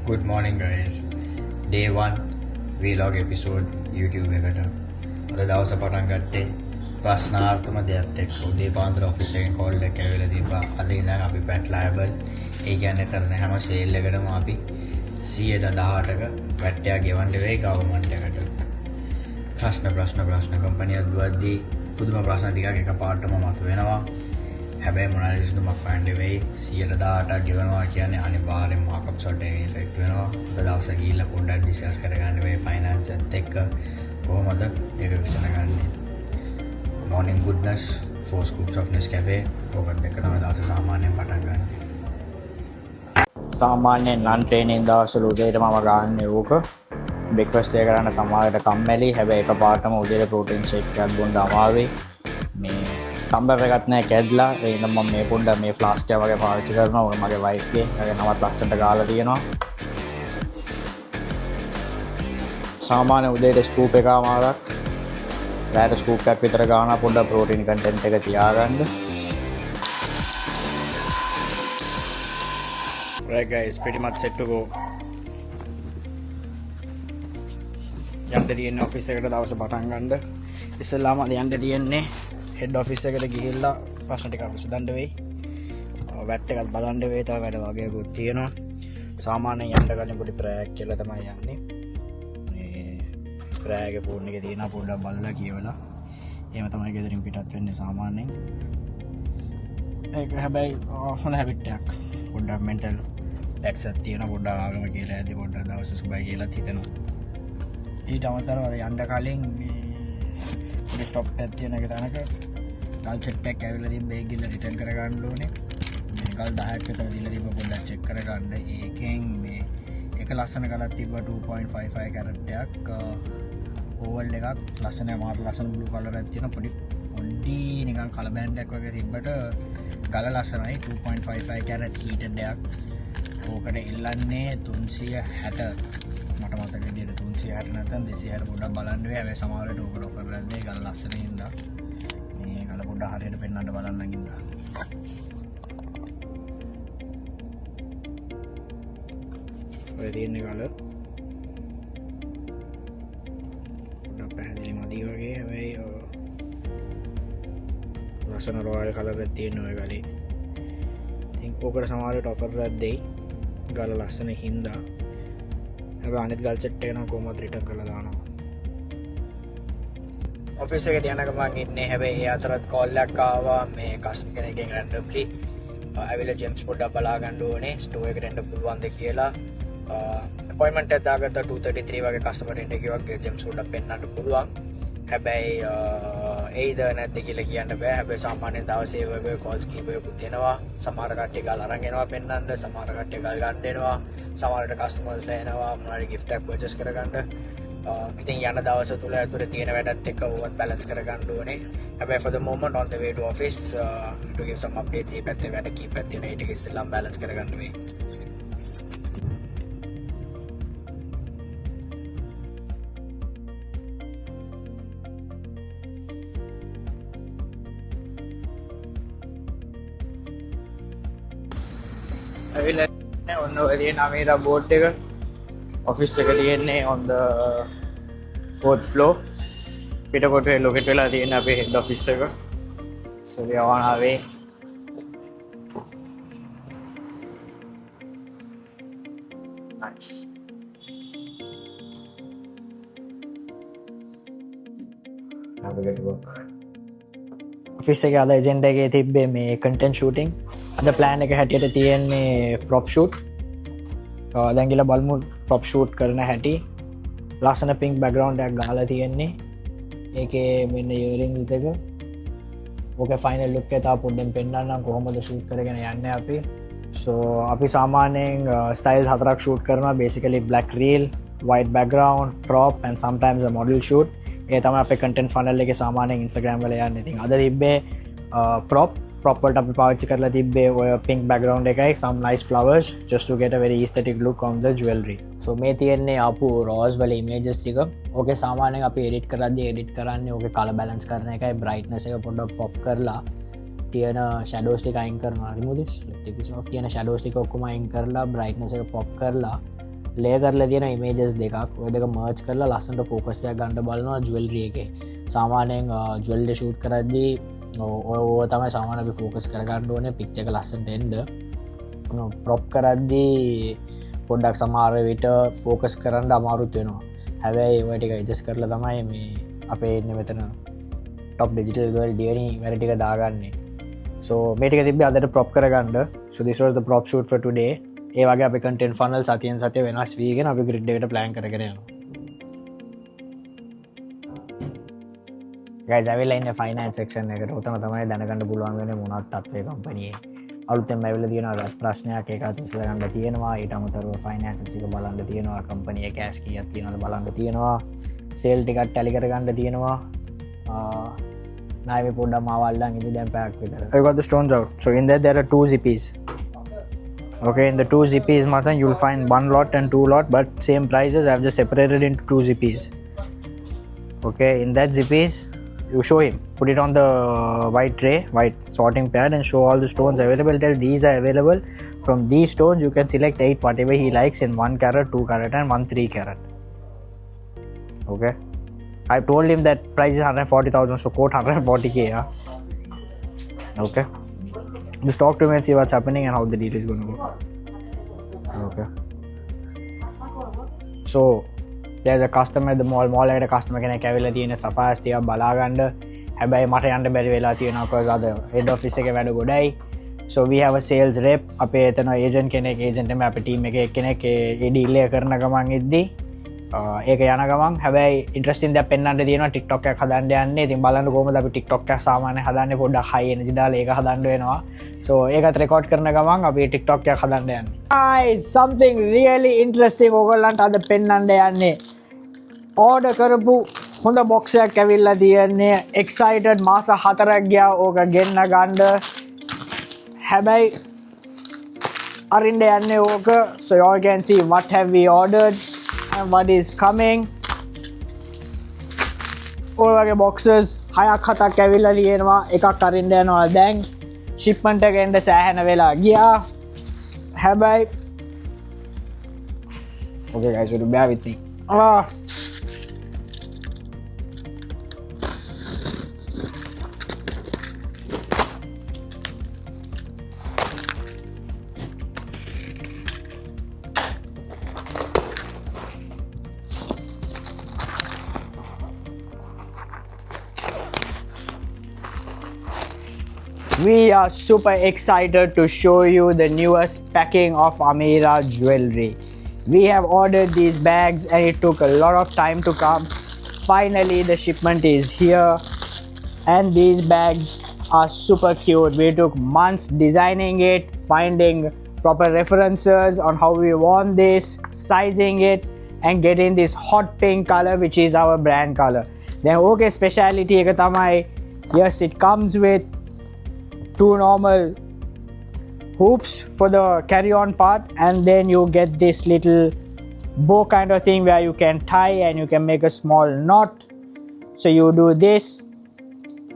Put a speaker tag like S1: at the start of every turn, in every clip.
S1: Good morning guys. Day 1 vlog episode YouTube එකට. අද දවස පටන් ගත්තේ ප්‍රශ්නාර්ථම දෙයක් එක්ක. උදේ පාන්දර ඔෆිස් එකෙන් කෝල් එකක් ඇවිල්ලා තිබ්බා. අද ඉඳන් අපි පැට් ලයබල්. ඒ කියන්නේ කරන හැම සේල් එකකටම අපි 118ක පැට් එක ගෙවන්න වෙයි ගවර්න්මන්ට් එකට. ප්‍රශ්න කම්පැනියක් දුවද්දී පුදුම ප්‍රශ්න ටිකක් එකපාරටම මතුවෙනවා. හැබැයි මොනාරි විසඳුමක් හොයන්න වෙයි 118ක් ගෙවනවා කියන්නේ අනිවාර්යෙන් මාකප්ස් වලට ඉෆෙක්ට් වෙනවා. අද දවසේ ගිහිල්ලා පොඩ්ඩක් ඩිස්කස් කරගන්න වෙයි ෆයිනෑන්ස් එකත් එක්ක කොහොමද ඒක විසඳගන්නේ. Morning goodness 4 scoops of Nescafe ඔකත් එක්ක තමයි දවසේ සාමාන්‍යයෙන් පටන් ගන්න.
S2: සාමාන්‍යයෙන් නන් ට්‍රේනින් දවස්වල උදේට මම ගන්න ඕක බ්‍රෙක්ෆාස්ට් එක කරන්න සමහරවිට කම්මැලි. හැබැයි එකපාරටම උදේට ප්‍රෝටීන් ෂේක් එකක් බොන්න අමාරුයි. මේ කම්බර් එකක් නැහැ කැඩලා. ඒ හින්දා මම මේ පොඩ්ඩක් මේ ෆ්ලාස්ක් එක වගේ පාවිච්චි කරනවා. ඕක මගේ වයිෆ් ගේ. ඒකේ නමත් ලස්සනට ගාලා තියෙනවා. සාමාන්‍ය උදේට ස්කූප් එකමාරක් රැට ස්කූප් එකක් විතර ගානවා. පොඩ්ඩක් ප්‍රෝටීන් කන්ටෙන්ට් එක තියාගන්න. Right guys, pretty much set to go. යන්න තියෙන ඔෆිස් එකට දවස පටන් ගන්න. ඉස්සෙල්ලාම යන්න තියෙන්නේ හෙඩ් ඔෆිස් එකට ගිහිල්ලා ප්‍රශ්න ටිකක් විසඳන්න වෙයි. වැට් එකත් බලන්න වෙයි. තව වැඩ වගේකුත් තියෙනවා. සාමාන්‍යයෙන් යන්න කලින් පොඩි ප්‍රෑක් කියලා තමයි යන්නේ. මේ ප්‍රෑගේ ෆෝන් එකේ තියෙන පොඩ්ඩක් බලලා කියවලා එහෙම තමයි ගෙදරින් පිටත් වෙන්නේ සාමාන්‍යයෙන්. ඒක හැබැයි හොඳ හැබිට් එකක්. පොඩ්ඩක් මෙන්ටල් රිලැක්ස් එකක් තියෙන. පොඩ්ඩක් ආගම කියලා ඇද්දි පොඩ්ඩක් දවස් සුබයි කියලා හිතෙනවා. ඊට අමතරව යන්න කලින් මේ ස්ටොප් එකක් තියෙන එක තැනක ගල් සෙට් එකක් ඇවිල්ලා තිබ්බ. ඒක ගිහලා රිටර්න් කරගන්න ඕනේ. මේ ගල් 10ක් විතර දීලා තිබ්බ. පොඩ්ඩක් චෙක් කරගන්න. ඒකෙන් මේ එක ලස්සන ගලක් තිබ්බ 2.55 කැරට් එකක් ඕවල් එකක් ලස්සන මාර ලස්සන බ්ලූ කලර් එකක් තියෙන පොඩි නිකන් කලර් බෑන්ඩ් එකක් වගේ තිබ්බට ගල ලස්සනයි. 2.55 කැරට් හීටඩ් එකක්. ඕකට ඉල්ලන්නේ 360 මට මතක විදිහට 360 නැත්නම් 260 පොඩ්ඩක් බලන්න වෙයි. හැබැයි සමහර වෙලට ඕකට ඔෆර් එකක් දෙයි ගල ලස්සන හින්දා. මේ ගල පොඩ්ඩක් හරියට පෙන්වන්න බලන්න හින්දා. ඔය තියෙන ගල පොඩ්ඩක් පැහැදිලි මදි වගේ. හැබැයි ලස්සන රොයල් කලර් එකක් තියෙන ඔය ගලේ. ඉතින් ඕකට සමහර වෙලට ඔෆර් එකක් දෙයි ගල ලස්සන හින්දා. හැබැයි අනිත් ගල් සෙට් එක නම් කොහොමද රිටර්න් කරලා දානවා. ඔෆිස් එකට යනකම් මම ඉන්නේ. හැබැයි ඒ අතරත් කෝල් එකක් ආවා මේ කස්ටමර් කෙනෙක්ගෙන් රැන්ඩම්ලි. ඇවිල්ලා ජෙම්ස් පොඩ්ඩක් බලා ගන්න ඕනේ ස්ටෝර් එකට එන්න පුළුවන්ද කියලා. අපොයින්ට්මන්ට් එක දාගත්තා 2:33 වගේ කස්ටමර් ඉන්න කිව්වා ජෙම්ස් පොඩ්ඩක් පෙන්නන්න පුළුවන්. හැබැයි ඒයිද නැද්ද කියලා කියන්න බෑ. හැබැයි සාමාන්‍යයෙන් දවසේ ඒ වගේ කෝල්ස් කීපයකුත් එනවා. සමහර කට්ටිය ගල් අරන් එනවා පෙන්නන්න. සමහර කට්ටිය ගල් ගන්න එනවා. සමහරට කස්ටමර්ස්ලා එනවා මොනවාරි gift එකක් purchase කරගන්න. ඉතින් යන දවස තුල ඇතුලේ තියෙන වැඩත් එක්ක ඕවත් balance කරගන්න ඕනේ. හැබැයි for the moment on the way to office to give some updates මේ පැත්තේ වැඩ කීපයක් තියෙන. ඒක ඉස්සෙල්ලාම balance කරගන්න වෙයි. ඇවිල්ලා ඔන්න ඔය තියෙන අමීරා බෝඩ් එක ඔෆිස් එක තියෙන්නේ on the 4th floor. පිටකොටුවේ ලොකේට් වෙලා තියෙන අපේ හෙඩ් ඔෆිස් එක. So we are on our way. Nice. Now we get to work. Office එකේ අද එජෙන්ඩා එකේ තිබ්බේ මේ කන්ටෙන්ට් ෂූටින්. අද ප්ලෑන් එක හැටියට තියෙන්නේ ප්‍රොප් ෂූට්. දැන් ගිහලා බලමු ප්‍රොප් ෂූට් කරන හැටි. ලස්සන පින්ක් බෑග්ග්‍රවුන්ඩ් එකක් ගහලා තියෙන්නේ. ඒකේ මෙන්න ඉයරින්ග්ස් දෙක. ඕකේ ෆයිනල් ලුක් එක තා පොඩ්ඩෙන් පෙන්නන්නම් කොහොමද ෂූට් කරගෙන යන්නේ අපි. So අපි සාමාන්‍යයෙන් ස්ටයිල්ස් හතරක් ෂූට් කරනවා. basically black reel, white background, crop and sometimes a model shoot. ඒ තමයි අපේ content funnel එකේ සාමාන්‍යයෙන් Instagram වල යන්නේ. ඉතින් අද තිබ්බේ prop වලට අපි පාවිච්චි කරලා තිබ්බේ ඔය pink background එකයි some nice flowers just to get a very aesthetic look on the jewelry. So මේ තියෙන්නේ ආපු rose වල images ටික. ඕකේ සාමාන්‍යයෙන් අපි edit කරද්දී edit කරන්නේ ඕකේ color balance කරන එකයි brightness එක පොඩ්ඩක් pop කරලා තියෙන shadows ටික අයින් කරනවා. remove this. තියෙන shadows ටික ඔක්කොම අයින් කරලා brightness එක pop කරලා ලේ කරලා තියෙන ඉමේජස් දෙකක් ඔය දෙක මර්ජ් කරලා ලස්සනට ෆෝකස් එකක් ගන්න බලනවා ජුවෙලරි එකේ. සාමාන්‍යයෙන් ජුවෙලරි ෂූට් කරද්දී ඔය තමයි සාමාන්‍යයෙන් අපි ෆෝකස් කරගන්න ඕනේ පික්චර් එක ලස්සනට එන්න. ප්‍රොප් කරද්දී පොඩ්ඩක් සමහර විට ෆෝකස් කරන්න අමාරුත් වෙනවා. හැබැයි ඒවා ටික ඇඩ්ජස්ට් කරලා තමයි මේ අපේ ඉන්නේ මෙතන top digital girl DNA වැඩ ටික දාගන්නේ. So මේ ටික තිබ්බේ අදට ප්‍රොප් කරගන්න. So this was the prop shoot for today. ඒ වගේ අපි content funnel සතියෙන් සතිය වෙනස් වීගෙන අපි grid එකට plan කරගෙන යනවා. guys ඇවිල්ලා ඉන්නේ finance section එකට. උතන තමයි දැනගන්න පුළුවන් වෙන්නේ මොනවත් තත්ත්වයේ company එකේ. අලුතෙන්ම ඇවිල්ලා තියෙනවා ප්‍රශ්නයක් ඒකත් විසඳ ගන්න තියෙනවා. ඊට අමතරව finances එක බලන්න තියෙනවා. company එකේ cash කීයක් තියෙනවද බලන්න තියෙනවා. sale ටිකක් tally කරගන්න තියෙනවා. Now we put them all in the pack with her. I got the stones out. So in there are 2 zippies. Okay, in the 2 zippies, Matan, you'll find 1 lot and 2 lot, but same prices. I've just separated into 2 zippies. Okay, in that zippies, you show him. Put it on the white tray, white sorting pad, and show all the stones available. Tell these are available. From these stones, you can select 8 whatever he likes in 1 carat, 2 carat, and 1 3 carat. Okay. I told him that price is 140,000, so quote 140k. Yeah? Okay. Just talk to him and see what's happening and how the deal is going to go. Okay. So there's a customer at the mall එකට customer කෙනෙක් ඇවිල්ලා තියෙන සෆාස් ටික බලා ගන්න. හැබැයි මට යන්න බැරි වෙලා තියෙනවා because අද head office එකේ වැඩ ගොඩයි. So we have a sales rep. අපේ එතන agent කෙනෙක් agent එමේ අපේ team එකේ එක්කෙනෙක් ඒ deal එක කරන ගමන් ඉද්දි ඒක යන ගමන් හැබැයි ඉන්ට්‍රස්ටිං දෙයක් පෙන්වන්න තියෙනවා TikTok එකක් හදන්න යන්නේ. ඉතින් බලන්න කොහොමද අපි TikTok එකක් සාමාන්‍යයෙන් හදන්නේ පොඩ්ඩක් high energy දාලා ඒක හදන්න වෙනවා. So ඒකත් රෙකෝඩ් කරන ගමන් අපි TikTok එකක් හදන්න යන්නේ. Guys, something really interesting ඕගොල්ලන්ට අද පෙන්වන්න යන්නේ. order කරපු හොඳ box එකක් ඇවිල්ලා තියෙන්නේ. excited මාස 4ක් ගියා ඕක ගෙන්න ගන්න. හැබැයි අරින්න යන්නේ ඕක. So you all can see what have we ordered and what is coming. ඔය වගේ boxes 6ක් 7ක් ඇවිල්ලා තියෙනවා. එකක් අරින්න යනවා දැන්. shipment එක එන්න සෑහෙන වෙලා ගියා. හැබැයි okay guys, you bear with me. We are super excited to show you the newest packing of Ameera jewelry. We have ordered these bags and it took a lot of time to come. Finally, the shipment is here and these bags are super cute. We took months designing it, finding proper references on how we want this, sizing it and getting this hot pink color which is our brand color. Then okay, speciality එක තමයි, yes, it comes with 2 normal hoops for the carry-on part and then you get this little bow kind of thing where you can tie and you can make a small knot. So you do this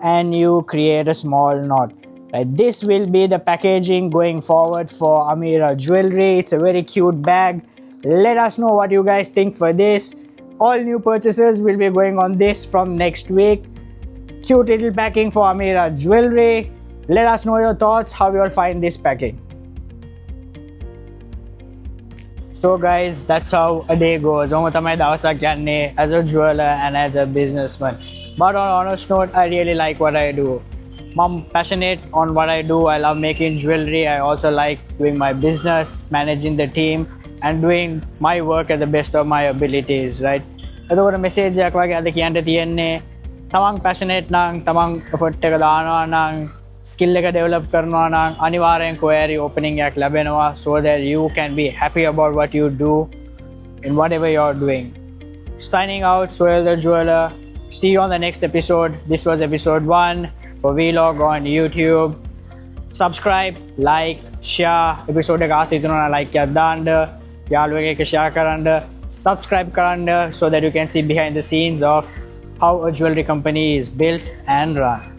S2: and you create a small knot. Right, this will be the packaging going forward for Ameera jewelry. It's a very cute bag. Let us know what you guys think for this. All new purchases will be going on this from next week. Cute little packing for Ameera jewelry. Let us know your thoughts, how you all find this packing. So guys, that's how a day goes. As a jeweler and as a businessman. But on honest note, I really like what I do. I'm passionate on what I do. I love making jewelry. I also like doing my business, managing the team and doing my work at the best of my abilities, right? එතකොට message එකක් වගේ අද කියන්න තියෙන්නේ තමන් passionate නම් තමන් effort එක දානවා නම් skill එක develop කරනවා නම් අනිවාර්යෙන් query opening එකක් ලැබෙනවා so that you can be happy about what you do in whatever you're doing. Signing out, Sohail the Jeweler. See you on the next episode. This was episode 1 for Vlog on YouTube. Subscribe, like, share. Episode එක ආස හිතනවා නම් like එකක් දාන්න. යාළුවෙක් එක්ක share කරන්න. Subscribe කරන්න so that you can see behind the scenes of how a jewelry company is built and run.